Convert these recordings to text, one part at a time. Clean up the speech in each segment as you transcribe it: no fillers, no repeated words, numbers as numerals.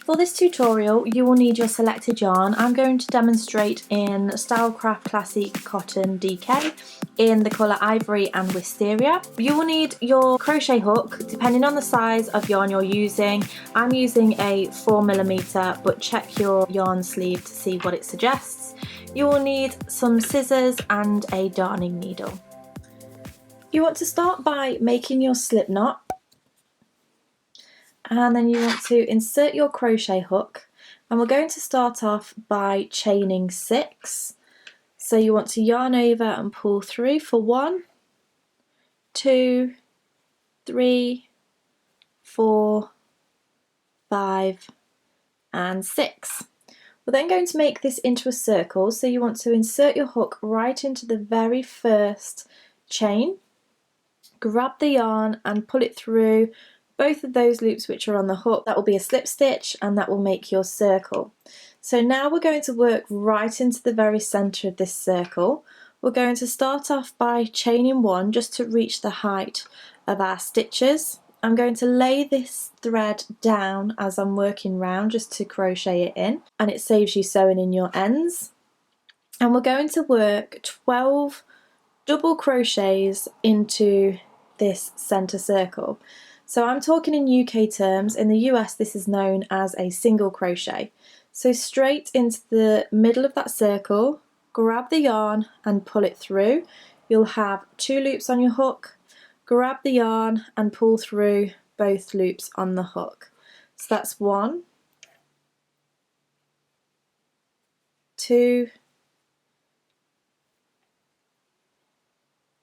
For this tutorial you will need your selected yarn. I'm going to demonstrate in Stylecraft Classic Cotton DK in the colour Ivory and Wisteria. You will need your crochet hook depending on the size of yarn you're using. I'm using a 4mm, but check your yarn sleeve to see what it suggests. You will need some scissors and a darning needle. You want to start by making your slip knot, and then you want to insert your crochet hook, and we're going to start off by chaining 6. So you want to yarn over and pull through for 1, 2, 3, 4, 5 and 6. We're then going to make this into a circle, so you want to insert your hook right into the very first chain, grab the yarn and pull it through both of those loops which are on the hook. That will be a slip stitch and that will make your circle. So now we're going to work right into the very centre of this circle. We're going to start off by chaining 1 just to reach the height of our stitches. I'm going to lay this thread down as I'm working round just to crochet it in, and it saves you sewing in your ends. And we're going to work 12 double crochets into this centre circle. So I'm talking in UK terms. In the US this is known as a single crochet. So straight into the middle of that circle, grab the yarn and pull it through. You'll have 2 loops on your hook, grab the yarn and pull through both loops on the hook. So that's 1, 2,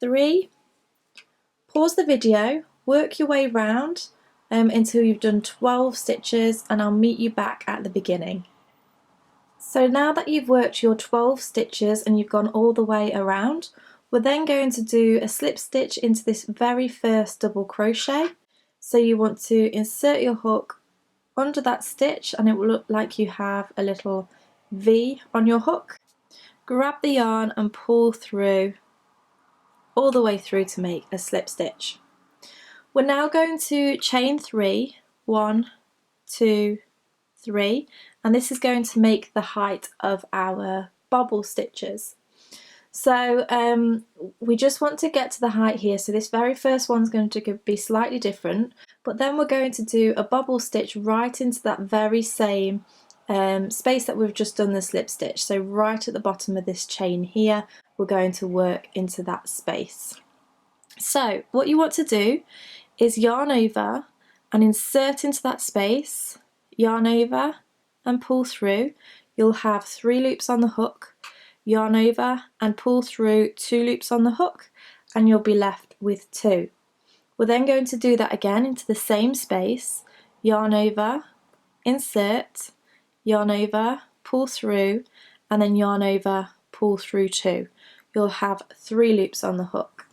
3. Pause the video, work your way round until you've done 12 stitches, and I'll meet you back at the beginning. So now that you've worked your 12 stitches and you've gone all the way around, we're then going to do a slip stitch into this very first double crochet. So you want to insert your hook under that stitch and it will look like you have a little V on your hook. Grab the yarn and pull through all the way through to make a slip stitch. We're now going to chain 3, 1, 2, 3, and this is going to make the height of our bobble stitches. So we just want to get to the height here, so this very first one's going to be slightly different, but then we're going to do a bobble stitch right into that very same space that we've just done the slip stitch. So right at the bottom of this chain here, we're going to work into that space. So what you want to do is yarn over and insert into that space, yarn over and pull through. You'll have 3 loops on the hook, yarn over and pull through 2 loops on the hook, and you'll be left with 2. We're then going to do that again into the same space, yarn over, insert, yarn over, pull through, and then yarn over, pull through 2. You'll have 3 loops on the hook.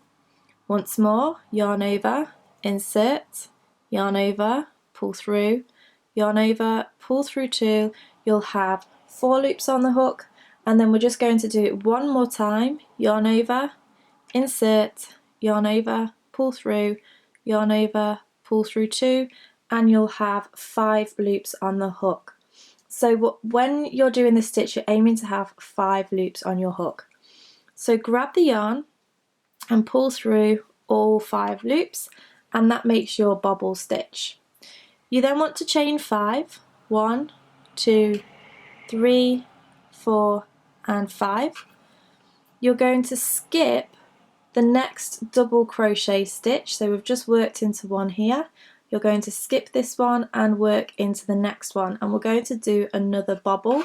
Once more, yarn over, insert, yarn over, pull through, yarn over, pull through 2. You'll have 4 loops on the hook, and then we're just going to do it one more time, yarn over, insert, yarn over, pull through, yarn over, pull through 2, and you'll have 5 loops on the hook. So when you're doing this stitch, you're aiming to have 5 loops on your hook. So grab the yarn and pull through all 5 loops, and that makes your bobble stitch. You then want to chain 5, 1, 2, 3, 4 and 5. You're going to skip the next double crochet stitch, so we've just worked into one here. You're going to skip this one and work into the next one, and we're going to do another bobble.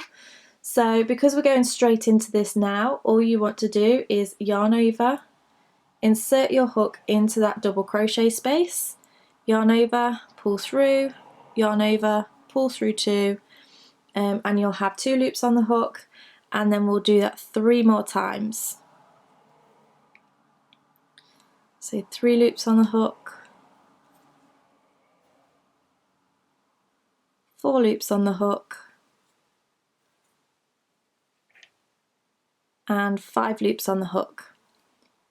So because we're going straight into this now, all you want to do is yarn over, insert your hook into that double crochet space, yarn over, pull through, yarn over, pull through 2, and you'll have 2 loops on the hook, and then we'll do that 3 more times. So 3 loops on the hook, 4 loops on the hook, and 5 loops on the hook.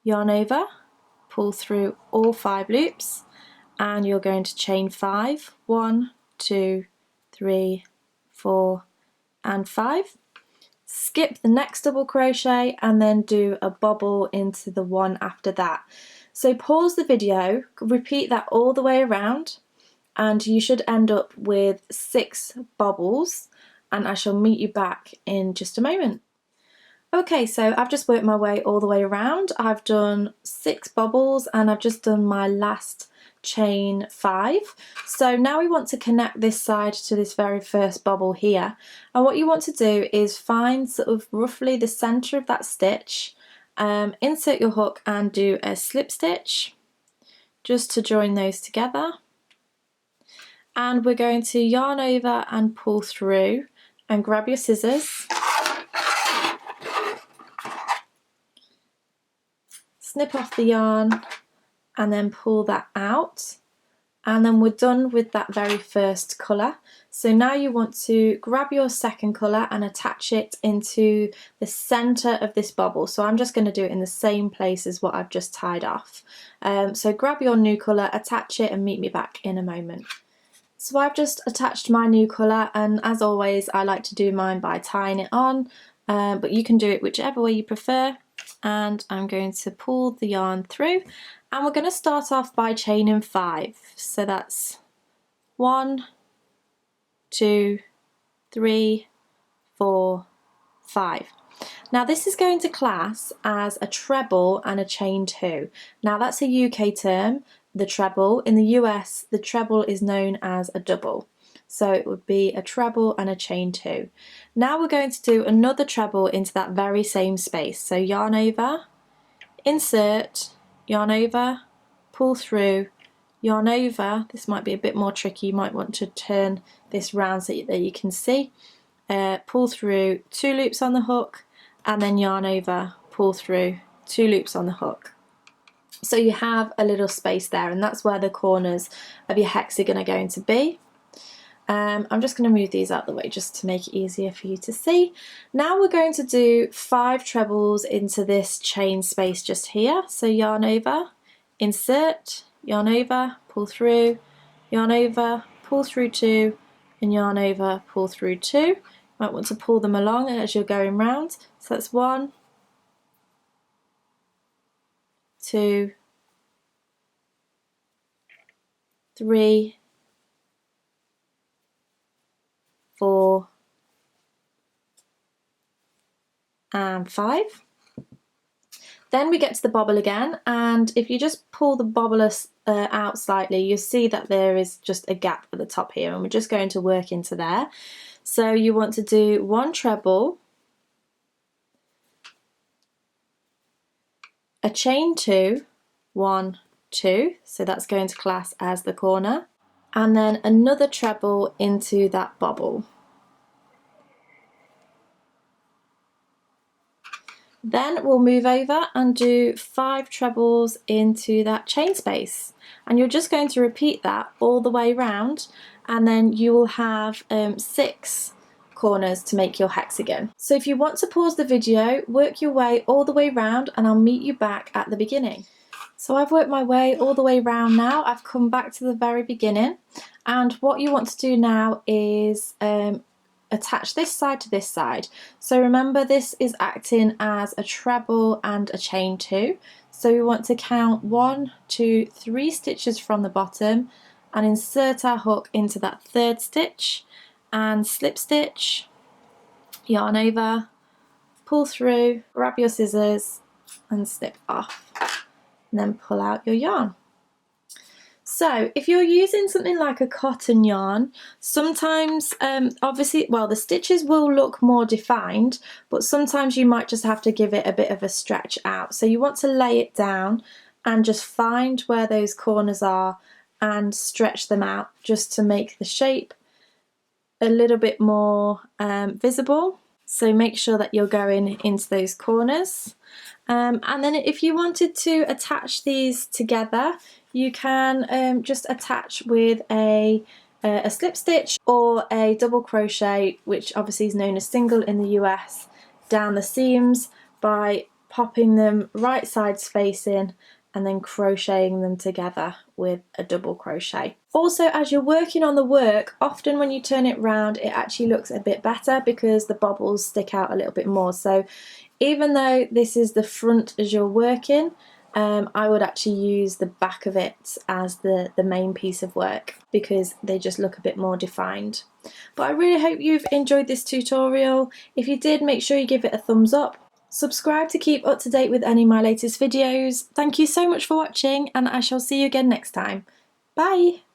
Yarn over, pull through all 5 loops, and you're going to chain 5, 1, 2, 3, 4 and 5. Skip the next double crochet and then do a bobble into the one after that. So pause the video, repeat that all the way around, and you should end up with 6 bobbles, and I shall meet you back in just a moment. Okay, so I've just worked my way all the way around. I've done 6 bobbles and I've just done my last chain 5. So now we want to connect this side to this very first bobble here, and what you want to do is find sort of roughly the center of that stitch, insert your hook and do a slip stitch just to join those together, and we're going to yarn over and pull through and grab your scissors, snip off the yarn and then pull that out, and then we're done with that very first colour. So now you want to grab your second colour and attach it into the centre of this bobble. So I'm just going to do it in the same place as what I've just tied off. So grab your new colour, attach it and meet me back in a moment. So I've just attached my new colour, and as always I like to do mine by tying it on, but you can do it whichever way you prefer. And I'm going to pull the yarn through, and we're going to start off by chaining 5. So that's 1, 2, 3, 4, 5. Now this is going to class as a treble and a chain 2. Now that's a UK term, the treble. In the US, the treble is known as a double. So it would be a treble and a chain 2. Now we're going to do another treble into that very same space. So yarn over, insert, yarn over, pull through, yarn over. This might be a bit more tricky, you might want to turn this round so that you can see. Pull through, 2 loops on the hook, and then yarn over, pull through, 2 loops on the hook. So you have a little space there, and that's where the corners of your hexagon are going to be. I'm just going to move these out of the way just to make it easier for you to see. Now we're going to do 5 trebles into this chain space just here. So yarn over, insert, yarn over, pull through, yarn over, pull through 2, and yarn over, pull through 2. You might want to pull them along as you're going round. So that's 1, 2, 3, 4 and 5. Then we get to the bobble again, and if you just pull the bobble out slightly, you'll see that there is just a gap at the top here, and we're just going to work into there. So you want to do 1 treble, a chain 2, 1, 2, so that's going to class as the corner, and then another treble into that bobble. Then we'll move over and do 5 trebles into that chain space, and you're just going to repeat that all the way round, and then you will have 6 corners to make your hexagon. So if you want to pause the video, work your way all the way round, and I'll meet you back at the beginning. So I've worked my way all the way round now. I've come back to the very beginning, and what you want to do now is attach this side to this side. So remember, this is acting as a treble and a chain 2. So we want to count 1, 2, 3 stitches from the bottom and insert our hook into that 3rd stitch and slip stitch, yarn over, pull through, grab your scissors and snip off, and then pull out your yarn. So if you're using something like a cotton yarn, sometimes obviously, well, the stitches will look more defined, but sometimes you might just have to give it a bit of a stretch out. So you want to lay it down and just find where those corners are and stretch them out just to make the shape a little bit more visible. So make sure that you're going into those corners. And then if you wanted to attach these together, you can just attach with a slip stitch or a double crochet, which obviously is known as single in the US, down the seams by popping them right sides facing and then crocheting them together with a double crochet. Also, as you're working on the work, often when you turn it round it actually looks a bit better because the bobbles stick out a little bit more. So even though this is the front as you're working, I would actually use the back of it as the main piece of work because they just look a bit more defined. But I really hope you've enjoyed this tutorial. If you did, make sure you give it a thumbs up. Subscribe to keep up to date with any of my latest videos. Thank you so much for watching, and I shall see you again next time. Bye!